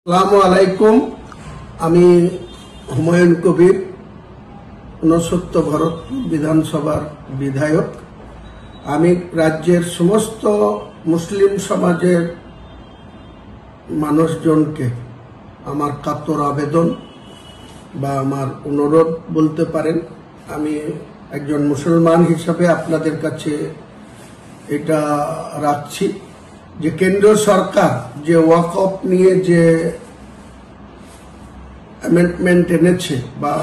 আসসালামু আলাইকুম। আমি হুমায়ুন কবির, ৬৯ ভরতপুর বিধানসভার বিধায়ক। আমি রাজ্যের সমস্ত মুসলিম সমাজের মানুষজনকে আমার কাতর আবেদন বা আমার অনুরোধ বলতে পারেন। আমি একজন মুসলমান হিসাবে আপনাদের কাছে এটা রাখছি যে কেন্দ্র সরকার যে ওয়াকফ নিয়ে যে অ্যামেন্ডমেন্ট এনেছে বা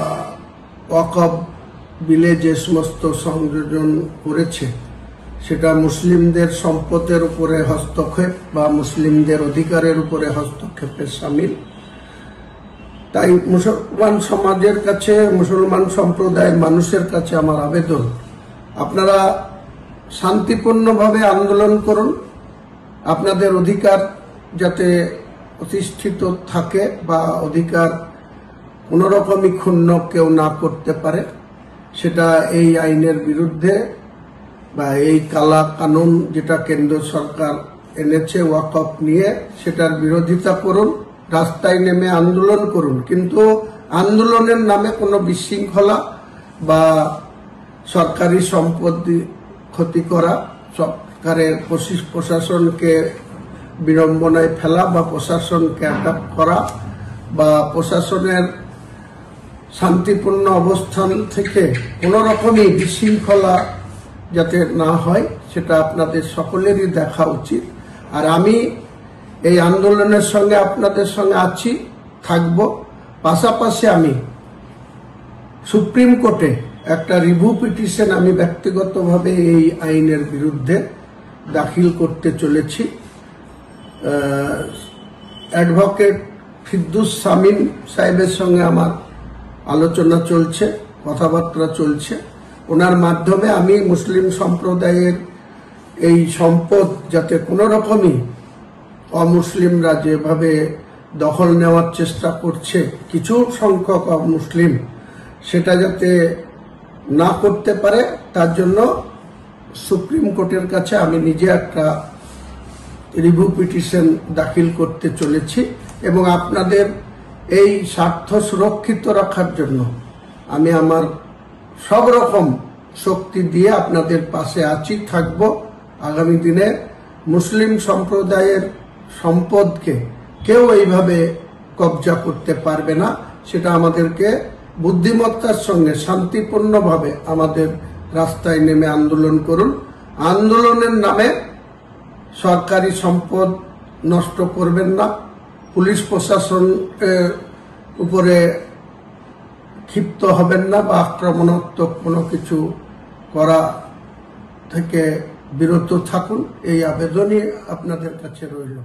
ওয়াকফ বিলে যে সমস্ত সংযোজন করেছে, সেটা মুসলিমদের সম্পদের উপরে হস্তক্ষেপ বা মুসলিমদের অধিকারের উপরে হস্তক্ষেপের শামিল। তাই মুসলমান সমাজের কাছে, মুসলমান সম্প্রদায়ের মানুষের কাছে আমার আবেদন, আপনারা শান্তিপূর্ণভাবে আন্দোলন করুন। আপনাদের অধিকার যাতে প্রতিষ্ঠিত থাকে বা অধিকার কোনোরকমই ক্ষুণ্ণ কেউ না করতে পারে, সেটা এই আইনের বিরুদ্ধে বা এই কালা কানুন যেটা কেন্দ্র সরকার এনেছে ওয়াকফ নিয়ে, সেটার বিরোধিতা করুন, রাস্তায় নেমে আন্দোলন করুন। কিন্তু আন্দোলনের নামে কোনো বিশৃঙ্খলা বা সরকারি সম্পত্তি ক্ষতি করা, সরকারের প্রশাসনকে বিড়ম্বনায় ফেলা বা প্রশাসনকে অ্যাটাক করা বা প্রশাসনের শান্তিপূর্ণ অবস্থান থেকে কোনো রকমই বিশৃঙ্খলা যাতে না হয়, সেটা আপনাদের সকলেরই দেখা উচিত। আর আমি এই আন্দোলনের সঙ্গে আপনাদের সঙ্গে আছি, থাকব। পাশাপাশি আমি সুপ্রিম কোর্টে একটা রিভিউ পিটিশন আমি ব্যক্তিগতভাবে এই আইনের বিরুদ্ধে দাখিল করতে চলেছি। অ্যাডভোকেট ফিরদৌস শামীম সাহেবের সঙ্গে আমার আলোচনা চলছে, কথাবার্তা চলছে। ওনার মাধ্যমে আমি মুসলিম সম্প্রদায়ের এই সম্পদ যাতে কোনো রকমই অমুসলিমরা যেভাবে দখল নেওয়ার চেষ্টা করছে, কিছু সংখ্যক অমুসলিম, সেটা যাতে না করতে পারে, তার জন্য সুপ্রিম কোর্টের কাছে আমি নিজে একটা রিভিউ পিটিশন দাখিল করতে চলেছি। এবং আপনাদের এই স্বার্থ সুরক্ষিত রাখার জন্য আমি আমার সব রকম শক্তি দিয়ে আপনাদের পাশে আছি, থাকব। আগামী দিনে মুসলিম সম্প্রদায়ের সম্পদকে কেউ এইভাবে কবজা করতে পারবে না। সেটা আমাদেরকে বুদ্ধিমত্তার সঙ্গে শান্তিপূর্ণভাবে আমাদের রাস্তায় নেমে আন্দোলন করুন। আন্দোলনের নামে সরকারি সম্পদ নষ্ট করবেন না, পুলিশ প্রশাসনের উপরে ক্ষিপ্ত হবেন না বা আক্রমণাত্মক কোনো কিছু করা থেকে বিরত থাকুন। এই আবেদনই আপনাদের কাছে রইল।